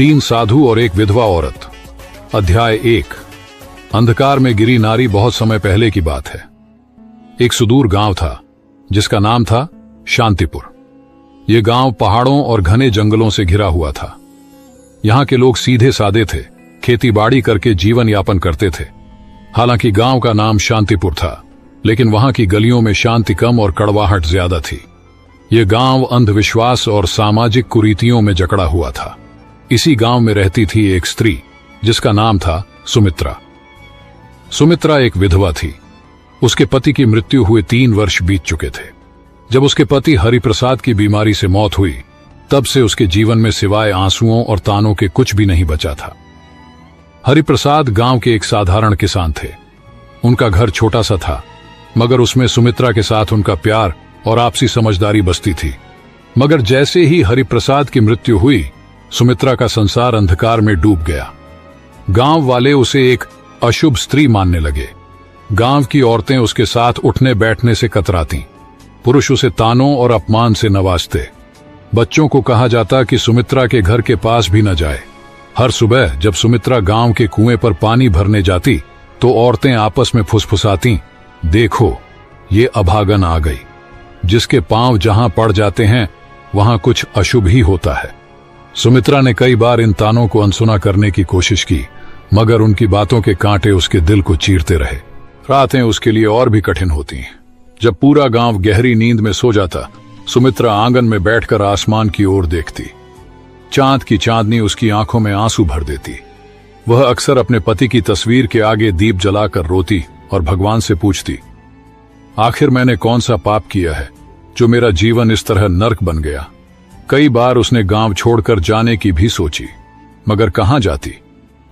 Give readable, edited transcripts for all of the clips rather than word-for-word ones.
तीन साधु और एक विधवा औरत। अध्याय 1। अंधकार में गिरी नारी। बहुत समय पहले की बात है। एक सुदूर गांव था जिसका नाम था शांतिपुर। यह गांव पहाड़ों और घने जंगलों से घिरा हुआ था। यहां के लोग सीधे सादे थे, खेतीबाड़ी करके जीवन यापन करते थे। हालांकि गांव का नाम शांतिपुर था, लेकिन वहां की गलियों में शांति कम और कड़वाहट ज्यादा थी। यह गांव अंधविश्वास और सामाजिक कुरीतियों में जकड़ा हुआ था। इसी गांव में रहती थी एक स्त्री जिसका नाम था सुमित्रा। सुमित्रा एक विधवा थी। उसके पति की मृत्यु हुए 3 वर्ष बीत चुके थे। जब उसके पति हरिप्रसाद की बीमारी से मौत हुई, तब से उसके जीवन में सिवाय आंसुओं और तानों के कुछ भी नहीं बचा था। हरिप्रसाद गांव के एक साधारण किसान थे। उनका घर छोटा सा था, मगर उसमें सुमित्रा के साथ उनका प्यार और आपसी समझदारी बसती थी। मगर जैसे ही हरिप्रसाद की मृत्यु हुई, सुमित्रा का संसार अंधकार में डूब गया। गांव वाले उसे एक अशुभ स्त्री मानने लगे। गांव की औरतें उसके साथ उठने बैठने से कतरातीं। पुरुष उसे तानों और अपमान से नवाजते। बच्चों को कहा जाता कि सुमित्रा के घर के पास भी न जाए। हर सुबह जब सुमित्रा गांव के कुएं पर पानी भरने जाती, तो औरतें आपस में फुसफुसातीं, देखो ये अभागन आ गई। जिसके पांव जहां पड़ जाते हैं वहां कुछ अशुभ ही होता है। सुमित्रा ने कई बार इन तानों को अनसुना करने की कोशिश की, मगर उनकी बातों के कांटे उसके दिल को चीरते रहे। रातें उसके लिए और भी कठिन होती। जब पूरा गांव गहरी नींद में सो जाता, सुमित्रा आंगन में बैठकर आसमान की ओर देखती। चांद की चांदनी उसकी आंखों में आंसू भर देती। वह अक्सर अपने पति की तस्वीर के आगे दीप जलाकर रोती और भगवान से पूछती, आखिर मैंने कौन सा पाप किया है जो मेरा जीवन इस तरह नर्क बन गया। कई बार उसने गांव छोड़कर जाने की भी सोची, मगर कहां जाती।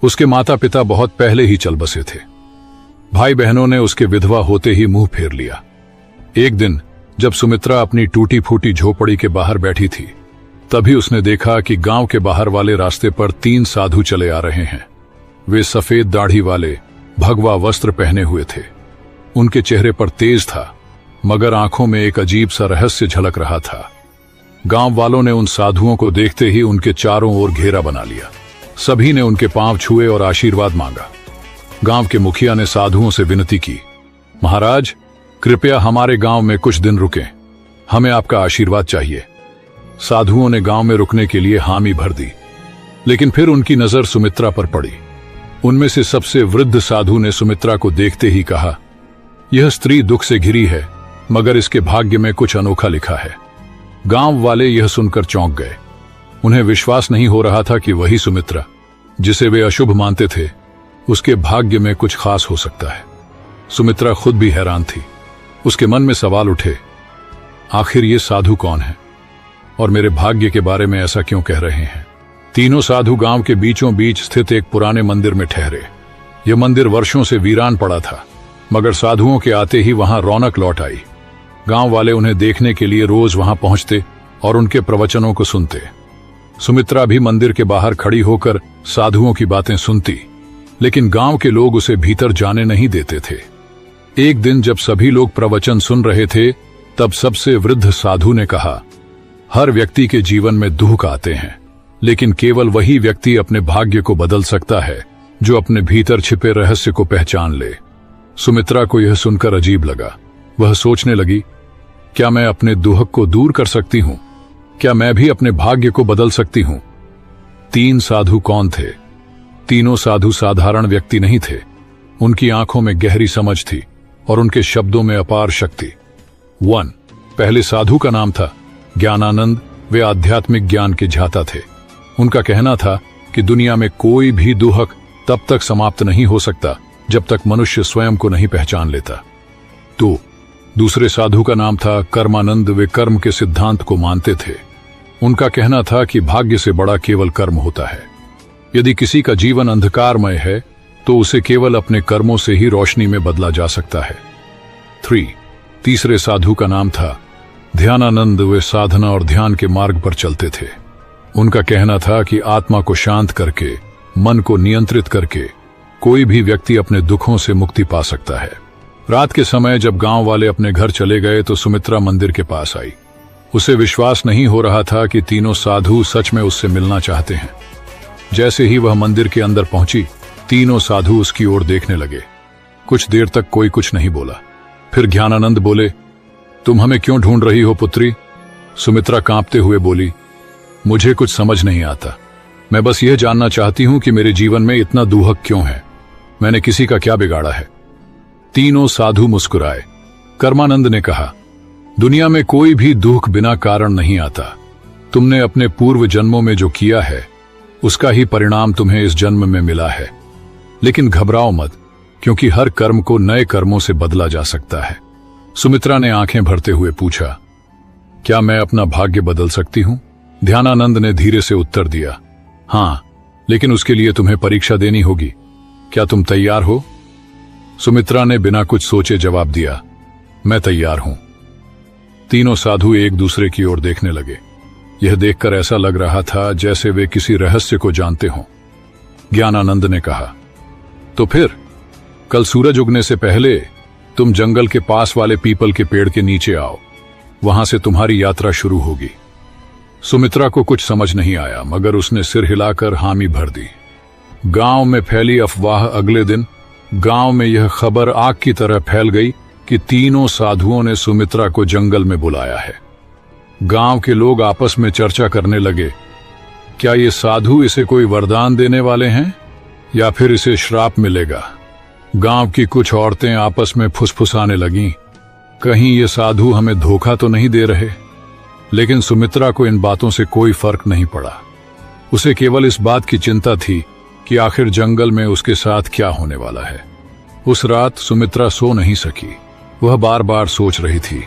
उसके माता पिता बहुत पहले ही चल बसे थे। भाई बहनों ने उसके विधवा होते ही मुंह फेर लिया। एक दिन जब सुमित्रा अपनी टूटी फूटी झोपड़ी के बाहर बैठी थी, तभी उसने देखा कि गांव के बाहर वाले रास्ते पर 3 साधु चले आ रहे हैं। वे सफेद दाढ़ी वाले, भगवा वस्त्र पहने हुए थे। उनके चेहरे पर तेज था, मगर आंखों में एक अजीब सा रहस्य झलक रहा था। गांव वालों ने उन साधुओं को देखते ही उनके चारों ओर घेरा बना लिया। सभी ने उनके पांव छुए और आशीर्वाद मांगा। गांव के मुखिया ने साधुओं से विनती की, महाराज कृपया हमारे गांव में कुछ दिन रुकें, हमें आपका आशीर्वाद चाहिए। साधुओं ने गांव में रुकने के लिए हामी भर दी, लेकिन फिर उनकी नजर सुमित्रा पर पड़ी। उनमें से सबसे वृद्ध साधु ने सुमित्रा को देखते ही कहा, यह स्त्री दुख से घिरी है, मगर इसके भाग्य में कुछ अनोखा लिखा है। गांव वाले यह सुनकर चौंक गए। उन्हें विश्वास नहीं हो रहा था कि वही सुमित्रा, जिसे वे अशुभ मानते थे, उसके भाग्य में कुछ खास हो सकता है। सुमित्रा खुद भी हैरान थी। उसके मन में सवाल उठे, आखिर ये साधु कौन है और मेरे भाग्य के बारे में ऐसा क्यों कह रहे हैं। तीनों साधु गांव के बीचों बीच स्थित एक पुराने मंदिर में ठहरे। यह मंदिर वर्षों से वीरान पड़ा था, मगर साधुओं के आते ही वहां रौनक लौट आई। गांव वाले उन्हें देखने के लिए रोज वहां पहुंचते और उनके प्रवचनों को सुनते। सुमित्रा भी मंदिर के बाहर खड़ी होकर साधुओं की बातें सुनती, लेकिन गांव के लोग उसे भीतर जाने नहीं देते थे। एक दिन जब सभी लोग प्रवचन सुन रहे थे, तब सबसे वृद्ध साधु ने कहा, हर व्यक्ति के जीवन में दुख आते हैं, लेकिन केवल वही व्यक्ति अपने भाग्य को बदल सकता है जो अपने भीतर छिपे रहस्य को पहचान ले। सुमित्रा को यह सुनकर अजीब लगा। वह सोचने लगी, क्या मैं अपने दुख को दूर कर सकती हूं? क्या मैं भी अपने भाग्य को बदल सकती हूं? 3 साधु कौन थे? तीनों साधु साधारण व्यक्ति नहीं थे। उनकी आंखों में गहरी समझ थी और उनके शब्दों में अपार शक्ति। 1 पहले साधु का नाम था ज्ञानानंद। वे आध्यात्मिक ज्ञान के झाता थे। उनका कहना था कि दुनिया में कोई भी दुख तब तक समाप्त नहीं हो सकता जब तक मनुष्य स्वयं को नहीं पहचान लेता। 2 दूसरे साधु का नाम था कर्मानंद। वे कर्म के सिद्धांत को मानते थे। उनका कहना था कि भाग्य से बड़ा केवल कर्म होता है। यदि किसी का जीवन अंधकारमय है, तो उसे केवल अपने कर्मों से ही रोशनी में बदला जा सकता है। 3 तीसरे साधु का नाम था ध्यानानंद। वे साधना और ध्यान के मार्ग पर चलते थे। उनका कहना था कि आत्मा को शांत करके, मन को नियंत्रित करके कोई भी व्यक्ति अपने दुखों से मुक्ति पा सकता है। रात के समय जब गांव वाले अपने घर चले गए, तो सुमित्रा मंदिर के पास आई। उसे विश्वास नहीं हो रहा था कि तीनों साधु सच में उससे मिलना चाहते हैं। जैसे ही वह मंदिर के अंदर पहुंची, तीनों साधु उसकी ओर देखने लगे। कुछ देर तक कोई कुछ नहीं बोला। फिर ज्ञानानंद बोले, तुम हमें क्यों ढूंढ रही हो पुत्री? सुमित्रा कांपते हुए बोली, मुझे कुछ समझ नहीं आता। मैं बस यह जानना चाहती हूं कि मेरे जीवन में इतना दुहक क्यों है। मैंने किसी का क्या बिगाड़ा है? तीनों साधु मुस्कुराए। कर्मानंद ने कहा, दुनिया में कोई भी दुख बिना कारण नहीं आता। तुमने अपने पूर्व जन्मों में जो किया है उसका ही परिणाम तुम्हें इस जन्म में मिला है। लेकिन घबराओ मत, क्योंकि हर कर्म को नए कर्मों से बदला जा सकता है। सुमित्रा ने आंखें भरते हुए पूछा, क्या मैं अपना भाग्य बदल सकती हूं? ध्यानानंद ने धीरे से उत्तर दिया, हाँ, लेकिन उसके लिए तुम्हें परीक्षा देनी होगी। क्या तुम तैयार हो? सुमित्रा ने बिना कुछ सोचे जवाब दिया, मैं तैयार हूं। तीनों साधु एक दूसरे की ओर देखने लगे। यह देखकर ऐसा लग रहा था जैसे वे किसी रहस्य को जानते हों। ज्ञानानंद ने कहा, तो फिर कल सूरज उगने से पहले तुम जंगल के पास वाले पीपल के पेड़ के नीचे आओ। वहां से तुम्हारी यात्रा शुरू होगी। सुमित्रा को कुछ समझ नहीं आया, मगर उसने सिर हिलाकर हामी भर दी। गांव में फैली अफवाह अगले दिन गांव में यह खबर आग की तरह फैल गई कि तीनों साधुओं ने सुमित्रा को जंगल में बुलाया है। गांव के लोग आपस में चर्चा करने लगे, क्या ये साधु इसे कोई वरदान देने वाले हैं या फिर इसे श्राप मिलेगा? गांव की कुछ औरतें आपस में फुसफुसाने लगीं, कहीं ये साधु हमें धोखा तो नहीं दे रहे। लेकिन सुमित्रा को इन बातों से कोई फर्क नहीं पड़ा। उसे केवल इस बात की चिंता थी कि आखिर जंगल में उसके साथ क्या होने वाला है। उस रात सुमित्रा सो नहीं सकी। वह बार बार सोच रही थी,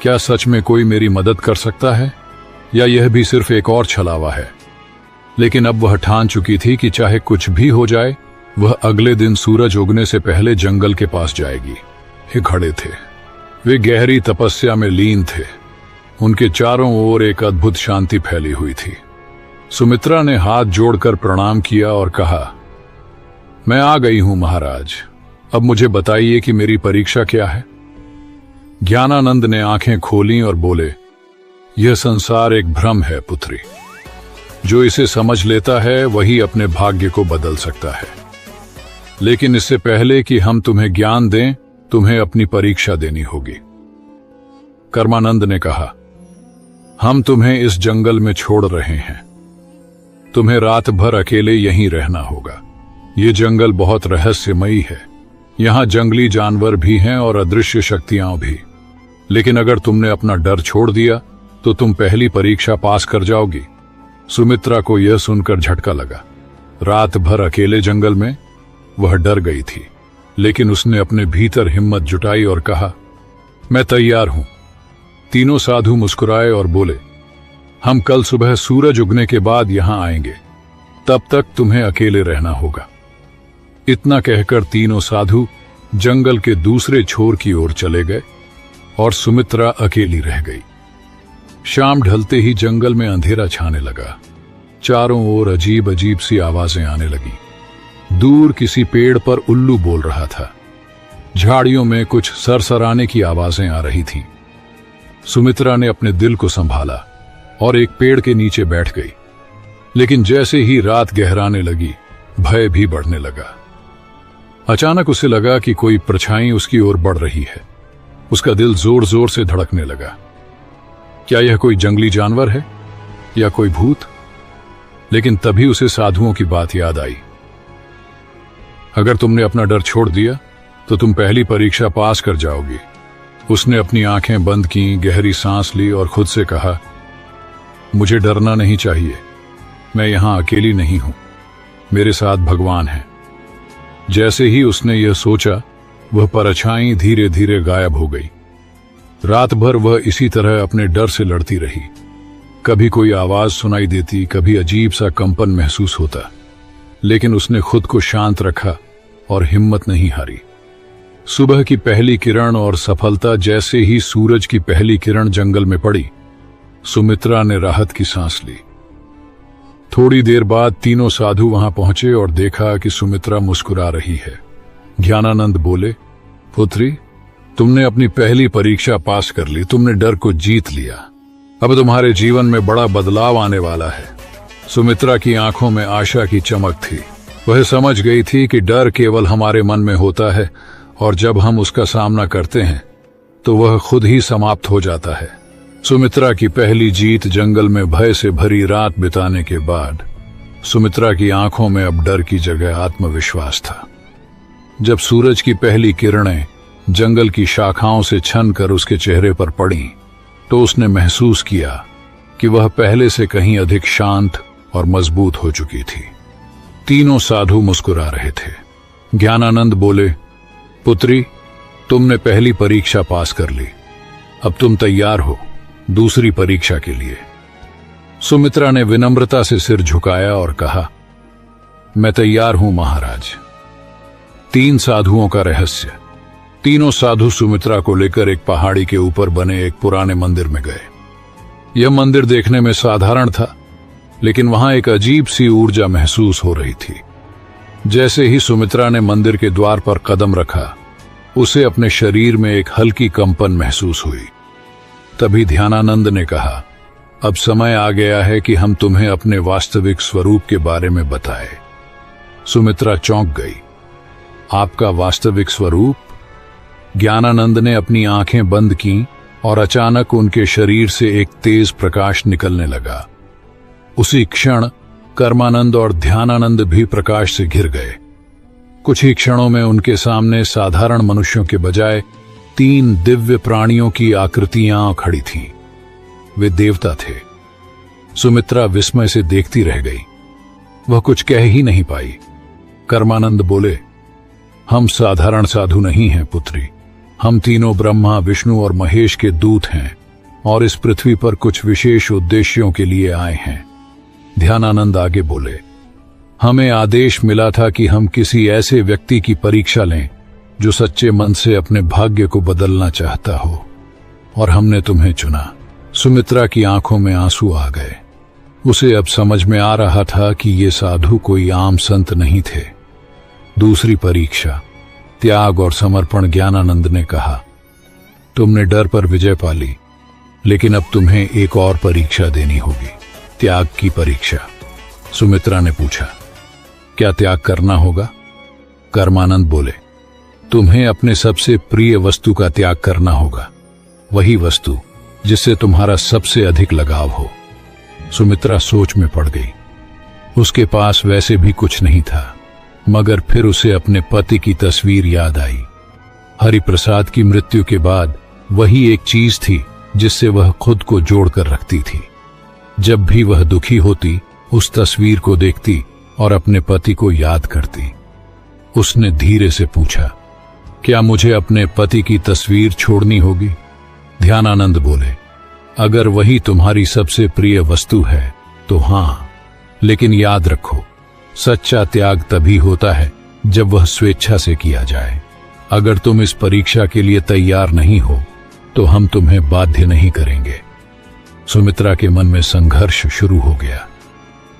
क्या सच में कोई मेरी मदद कर सकता है या यह भी सिर्फ एक और छलावा है? लेकिन अब वह ठान चुकी थी कि चाहे कुछ भी हो जाए, वह अगले दिन सूरज उगने से पहले जंगल के पास जाएगी। वे खड़े थे। वे गहरी तपस्या में लीन थे। उनके चारों ओर एक अद्भुत शांति फैली हुई थी। सुमित्रा ने हाथ जोड़कर प्रणाम किया और कहा, मैं आ गई हूं महाराज। अब मुझे बताइए कि मेरी परीक्षा क्या है? ज्ञानानंद ने आंखें खोलीं और बोले, यह संसार एक भ्रम है पुत्री। जो इसे समझ लेता है वही अपने भाग्य को बदल सकता है। लेकिन इससे पहले कि हम तुम्हें ज्ञान दें, तुम्हें अपनी परीक्षा देनी होगी। कर्मानंद ने कहा, हम तुम्हें इस जंगल में छोड़ रहे हैं। तुम्हें रात भर अकेले यहीं रहना होगा। ये जंगल बहुत रहस्यमयी है। यहां जंगली जानवर भी हैं और अदृश्य शक्तियां भी। लेकिन अगर तुमने अपना डर छोड़ दिया तो तुम पहली परीक्षा पास कर जाओगी। सुमित्रा को यह सुनकर झटका लगा। रात भर अकेले जंगल में वह डर गई थी, लेकिन उसने अपने भीतर हिम्मत जुटाई और कहा, मैं तैयार हूं। तीनों साधु मुस्कुराए और बोले, हम कल सुबह सूरज उगने के बाद यहां आएंगे। तब तक तुम्हें अकेले रहना होगा। इतना कहकर तीनों साधु जंगल के दूसरे छोर की ओर चले गए और सुमित्रा अकेली रह गई। शाम ढलते ही जंगल में अंधेरा छाने लगा। चारों ओर अजीब अजीब सी आवाजें आने लगी। दूर किसी पेड़ पर उल्लू बोल रहा था। झाड़ियों में कुछ सरसराने की आवाजें आ रही थीं। सुमित्रा ने अपने दिल को संभाला और एक पेड़ के नीचे बैठ गई। लेकिन जैसे ही रात गहराने लगी, भय भी बढ़ने लगा। अचानक उसे लगा कि कोई परछाई उसकी ओर बढ़ रही है। उसका दिल जोर जोर से धड़कने लगा। क्या यह कोई जंगली जानवर है या कोई भूत? लेकिन तभी उसे साधुओं की बात याद आई। अगर तुमने अपना डर छोड़ दिया तो तुम पहली परीक्षा पास कर जाओगी। उसने अपनी आंखें बंद की, गहरी सांस ली और खुद से कहा, मुझे डरना नहीं चाहिए। मैं यहां अकेली नहीं हूं। मेरे साथ भगवान है। जैसे ही उसने यह सोचा, वह परछाई धीरे धीरे गायब हो गई। रात भर वह इसी तरह अपने डर से लड़ती रही। कभी कोई आवाज सुनाई देती, कभी अजीब सा कंपन महसूस होता, लेकिन उसने खुद को शांत रखा और हिम्मत नहीं हारी। सुबह की पहली किरण और सफलता जैसे ही सूरज की पहली किरण जंगल में पड़ी, सुमित्रा ने राहत की सांस ली। थोड़ी देर बाद तीनों साधु वहां पहुंचे और देखा कि सुमित्रा मुस्कुरा रही है। ज्ञानानंद बोले, पुत्री, तुमने अपनी पहली परीक्षा पास कर ली। तुमने डर को जीत लिया। अब तुम्हारे जीवन में बड़ा बदलाव आने वाला है। सुमित्रा की आंखों में आशा की चमक थी। वह समझ गई थी कि डर केवल हमारे मन में होता है और जब हम उसका सामना करते हैं तो वह खुद ही समाप्त हो जाता है। सुमित्रा की पहली जीत जंगल में भय से भरी रात बिताने के बाद सुमित्रा की आंखों में अब डर की जगह आत्मविश्वास था। जब सूरज की पहली किरणें जंगल की शाखाओं से छनकर उसके चेहरे पर पड़ीं, तो उसने महसूस किया कि वह पहले से कहीं अधिक शांत और मजबूत हो चुकी थी। तीनों साधु मुस्कुरा रहे थे। ज्ञानानंद बोले, पुत्री, तुमने पहली परीक्षा पास कर ली, अब तुम तैयार हो दूसरी परीक्षा के लिए। सुमित्रा ने विनम्रता से सिर झुकाया और कहा, मैं तैयार हूं महाराज। 3 साधुओं का रहस्य। तीनों साधु सुमित्रा को लेकर एक पहाड़ी के ऊपर बने एक पुराने मंदिर में गए। यह मंदिर देखने में साधारण था, लेकिन वहां एक अजीब सी ऊर्जा महसूस हो रही थी। जैसे ही सुमित्रा ने मंदिर के द्वार पर कदम रखा, उसे अपने शरीर में एक हल्की कंपन महसूस हुई। तभी ध्यानानंद ने कहा, अब समय आ गया है कि हम तुम्हें अपने वास्तविक स्वरूप के बारे में बताएं। सुमित्रा चौंक गई। आपका वास्तविक स्वरूप? ज्ञानानंद ने अपनी आंखें बंद की और अचानक उनके शरीर से एक तेज प्रकाश निकलने लगा। उसी क्षण कर्मानंद और ध्यानानंद भी प्रकाश से घिर गए। कुछ ही क्षणों में उनके सामने साधारण मनुष्यों के बजाय 3 दिव्य प्राणियों की आकृतियां खड़ी थीं। वे देवता थे। सुमित्रा विस्मय से देखती रह गई। वह कुछ कह ही नहीं पाई। कर्मानंद बोले, हम साधारण साधु नहीं हैं पुत्री, हम तीनों ब्रह्मा, विष्णु और महेश के दूत हैं और इस पृथ्वी पर कुछ विशेष उद्देश्यों के लिए आए हैं। ध्यानानंद आगे बोले, हमें आदेश मिला था कि हम किसी ऐसे व्यक्ति की परीक्षा लें जो सच्चे मन से अपने भाग्य को बदलना चाहता हो, और हमने तुम्हें चुना। सुमित्रा की आंखों में आंसू आ गए। उसे अब समझ में आ रहा था कि ये साधु कोई आम संत नहीं थे। दूसरी परीक्षा, त्याग और समर्पण। ज्ञानानंद ने कहा, तुमने डर पर विजय पा ली, लेकिन अब तुम्हें एक और परीक्षा देनी होगी, त्याग की परीक्षा। सुमित्रा ने पूछा, क्या त्याग करना होगा? कर्मानंद बोले, तुम्हें अपने सबसे प्रिय वस्तु का त्याग करना होगा, वही वस्तु जिससे तुम्हारा सबसे अधिक लगाव हो। सुमित्रा सोच में पड़ गई। उसके पास वैसे भी कुछ नहीं था, मगर फिर उसे अपने पति की तस्वीर याद आई। हरिप्रसाद की मृत्यु के बाद वही एक चीज थी जिससे वह खुद को जोड़कर रखती थी। जब भी वह दुखी होती, उस तस्वीर को देखती और अपने पति को याद करती। उसने धीरे से पूछा, क्या मुझे अपने पति की तस्वीर छोड़नी होगी? ध्यानानंद बोले, अगर वही तुम्हारी सबसे प्रिय वस्तु है तो हां, लेकिन याद रखो, सच्चा त्याग तभी होता है जब वह स्वेच्छा से किया जाए। अगर तुम इस परीक्षा के लिए तैयार नहीं हो तो हम तुम्हें बाध्य नहीं करेंगे। सुमित्रा के मन में संघर्ष शुरू हो गया।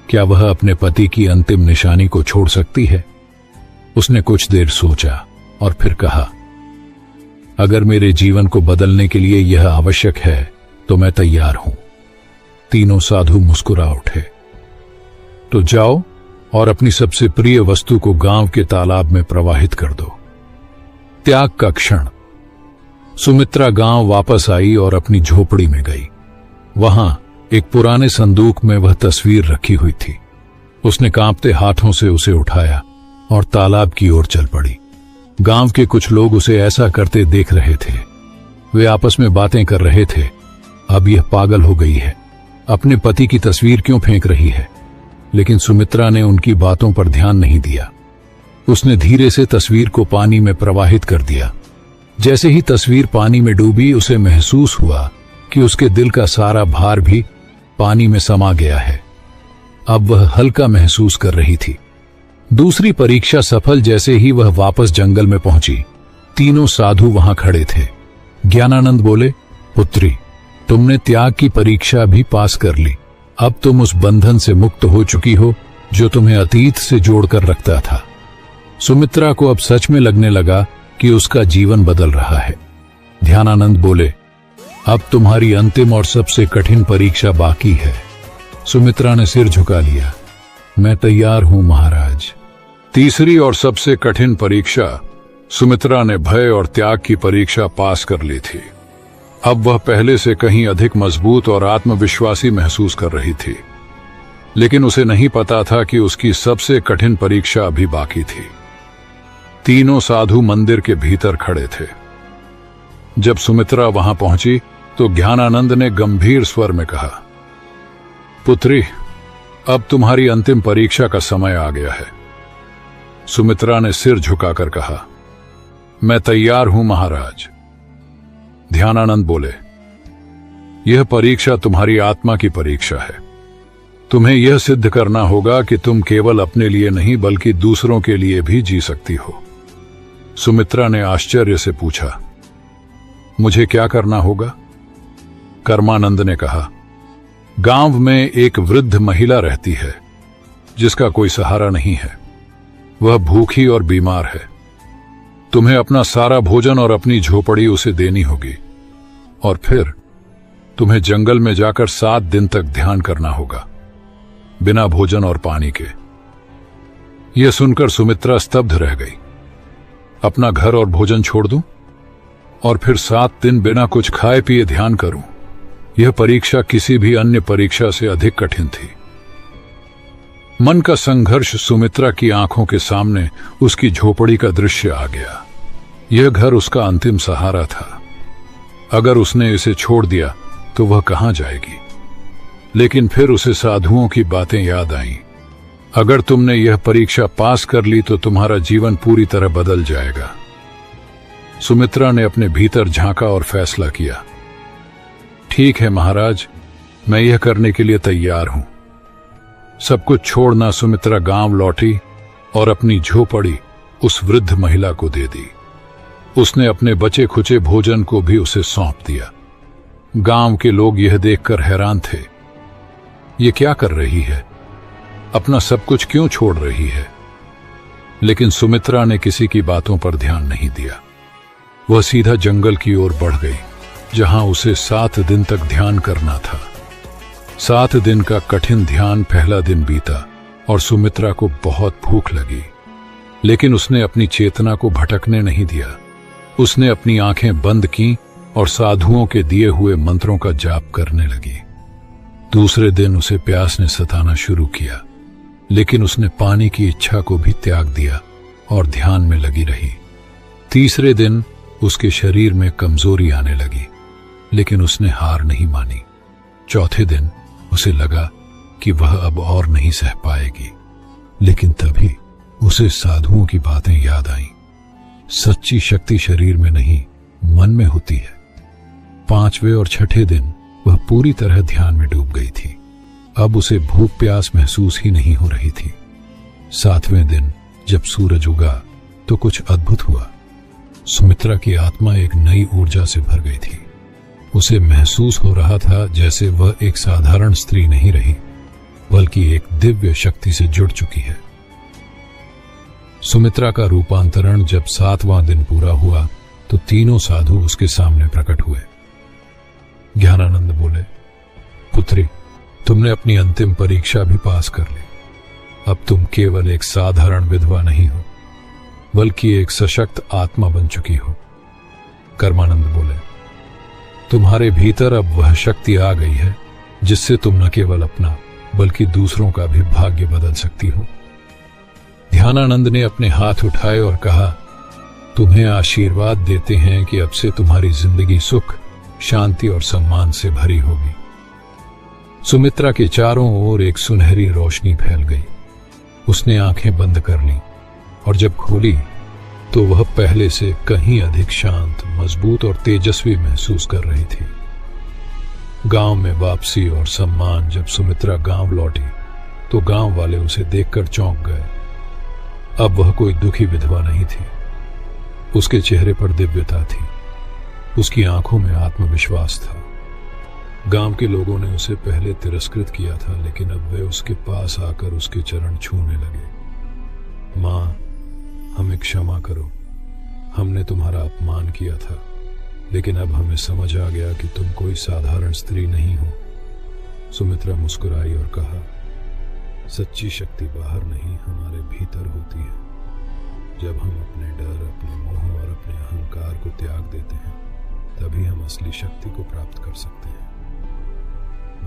क्या वह अपने पति की अंतिम निशानी को छोड़ सकती है? उसने कुछ देर सोचा और फिर कहा, अगर मेरे जीवन को बदलने के लिए यह आवश्यक है तो मैं तैयार हूं। तीनों साधु मुस्कुरा उठे। तो जाओ और अपनी सबसे प्रिय वस्तु को गांव के तालाब में प्रवाहित कर दो। त्याग का क्षण। सुमित्रा गांव वापस आई और अपनी झोपड़ी में गई। वहां एक पुराने संदूक में वह तस्वीर रखी हुई थी। उसने कांपते हाथों से उसे उठाया और तालाब की ओर चल पड़ी। गांव के कुछ लोग उसे ऐसा करते देख रहे थे। वे आपस में बातें कर रहे थे, अब यह पागल हो गई है, अपने पति की तस्वीर क्यों फेंक रही है? लेकिन सुमित्रा ने उनकी बातों पर ध्यान नहीं दिया। उसने धीरे से तस्वीर को पानी में प्रवाहित कर दिया। जैसे ही तस्वीर पानी में डूबी, उसे महसूस हुआ कि उसके दिल का सारा भार भी पानी में समा गया है। अब वह हल्का महसूस कर रही थी। दूसरी परीक्षा सफल। जैसे ही वह वापस जंगल में पहुंची, तीनों साधु वहां खड़े थे। ज्ञानानंद बोले, पुत्री, तुमने त्याग की परीक्षा भी पास कर ली। अब तुम उस बंधन से मुक्त हो चुकी हो जो तुम्हें अतीत से जोड़कर रखता था। सुमित्रा को अब सच में लगने लगा कि उसका जीवन बदल रहा है। ध्यानानंद बोले, अब तुम्हारी अंतिम और सबसे कठिन परीक्षा बाकी है। सुमित्रा ने सिर झुका लिया। मैं तैयार हूं महाराज। तीसरी और सबसे कठिन परीक्षा। सुमित्रा ने भय और त्याग की परीक्षा पास कर ली थी। अब वह पहले से कहीं अधिक मजबूत और आत्मविश्वासी महसूस कर रही थी, लेकिन उसे नहीं पता था कि उसकी सबसे कठिन परीक्षा अभी बाकी थी। तीनों साधु मंदिर के भीतर खड़े थे। जब सुमित्रा वहां पहुंची तो ज्ञानानंद ने गंभीर स्वर में कहा, पुत्री, अब तुम्हारी अंतिम परीक्षा का समय आ गया है। सुमित्रा ने सिर झुकाकर कहा, मैं तैयार हूं महाराज। ध्यानानंद बोले, यह परीक्षा तुम्हारी आत्मा की परीक्षा है। तुम्हें यह सिद्ध करना होगा कि तुम केवल अपने लिए नहीं बल्कि दूसरों के लिए भी जी सकती हो। सुमित्रा ने आश्चर्य से पूछा, मुझे क्या करना होगा? कर्मानंद ने कहा, गांव में एक वृद्ध महिला रहती है जिसका कोई सहारा नहीं है। वह भूखी और बीमार है। तुम्हें अपना सारा भोजन और अपनी झोपड़ी उसे देनी होगी, और फिर तुम्हें जंगल में जाकर 7 दिन तक ध्यान करना होगा, बिना भोजन और पानी के। यह सुनकर सुमित्रा स्तब्ध रह गई। अपना घर और भोजन छोड़ दूं और फिर 7 दिन बिना कुछ खाए पिए ध्यान करूं? यह परीक्षा किसी भी अन्य परीक्षा से अधिक कठिन थी। मन का संघर्ष। सुमित्रा की आंखों के सामने उसकी झोपड़ी का दृश्य आ गया। यह घर उसका अंतिम सहारा था। अगर उसने इसे छोड़ दिया तो वह कहां जाएगी? लेकिन फिर उसे साधुओं की बातें याद आईं। अगर तुमने यह परीक्षा पास कर ली तो तुम्हारा जीवन पूरी तरह बदल जाएगा। सुमित्रा ने अपने भीतर झांका और फैसला किया, ठीक है महाराज, मैं यह करने के लिए तैयार हूं। सब कुछ छोड़ना सुमित्रा गांव लौटी और अपनी झोपड़ी उस वृद्ध महिला को दे दी। उसने अपने बचे खुचे भोजन को भी उसे सौंप दिया। गांव के लोग यह देखकर हैरान थे। ये क्या कर रही है? अपना सब कुछ क्यों छोड़ रही है? लेकिन सुमित्रा ने किसी की बातों पर ध्यान नहीं दिया। वह सीधा जंगल की ओर बढ़ गई, जहां उसे 7 दिन तक ध्यान करना था। 7 दिन का कठिन ध्यान। पहला दिन बीता और सुमित्रा को बहुत भूख लगी, लेकिन उसने अपनी चेतना को भटकने नहीं दिया। उसने अपनी आंखें बंद की और साधुओं के दिए हुए मंत्रों का जाप करने लगी। दूसरे दिन उसे प्यास ने सताना शुरू किया, लेकिन उसने पानी की इच्छा को भी त्याग दिया और ध्यान में लगी रही। तीसरे दिन उसके शरीर में कमजोरी आने लगी, लेकिन उसने हार नहीं मानी। चौथे दिन उसे लगा कि वह अब और नहीं सह पाएगी, लेकिन तभी उसे साधुओं की बातें याद आईं। सच्ची शक्ति शरीर में नहीं, मन में होती है। 5वें और 6ठे दिन वह पूरी तरह ध्यान में डूब गई थी। अब उसे भूख प्यास महसूस ही नहीं हो रही थी। 7वें दिन जब सूरज उगा तो कुछ अद्भुत हुआ। सुमित्रा की आत्मा एक नई ऊर्जा से भर गई थी। उसे महसूस हो रहा था जैसे वह एक साधारण स्त्री नहीं रही, बल्कि एक दिव्य शक्ति से जुड़ चुकी है। सुमित्रा का रूपांतरण जब 7वां दिन पूरा हुआ तो तीनों साधु उसके सामने प्रकट हुए। ज्ञानानंद बोले, पुत्री, तुमने अपनी अंतिम परीक्षा भी पास कर ली। अब तुम केवल एक साधारण विधवा नहीं हो, बल्कि एक सशक्त आत्मा बन चुकी हो। कर्मानंद बोले, तुम्हारे भीतर अब वह शक्ति आ गई है जिससे तुम न केवल अपना बल्कि दूसरों का भी भाग्य बदल सकती हो। ध्यानानंद ने अपने हाथ उठाए और कहा, तुम्हें आशीर्वाद देते हैं कि अब से तुम्हारी जिंदगी सुख, शांति और सम्मान से भरी होगी। सुमित्रा के चारों ओर एक सुनहरी रोशनी फैल गई। उसने आंखें बंद कर लीं और जब खोली तो वह पहले से कहीं अधिक शांत, मजबूत और तेजस्वी महसूस कर रही थी। गांव में वापसी और सम्मान। जब सुमित्रा गांव लौटी तो गांव वाले उसे देखकर चौंक गए। अब वह कोई दुखी विधवा नहीं थी। उसके चेहरे पर दिव्यता थी। उसकी आंखों में आत्मविश्वास था। गांव के लोगों ने उसे पहले तिरस्कृत किया था, लेकिन अब वे उसके पास आकर उसके चरण छूने लगे। मां, हमें क्षमा करो, हमने तुम्हारा अपमान किया था, लेकिन अब हमें समझ आ गया कि तुम कोई साधारण स्त्री नहीं हो। सुमित्रा मुस्कुराई और कहा, सच्ची शक्ति बाहर नहीं, हमारे भीतर होती है। जब हम अपने डर, अपने मोह और अपने अहंकार को त्याग देते हैं, तभी हम असली शक्ति को प्राप्त कर सकते हैं।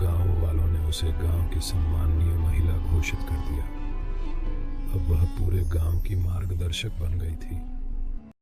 गांव वालों ने उसे गांव की सम्माननीय महिला घोषित कर दिया। अब वह पूरे गांव की मार्गदर्शक बन गई थी।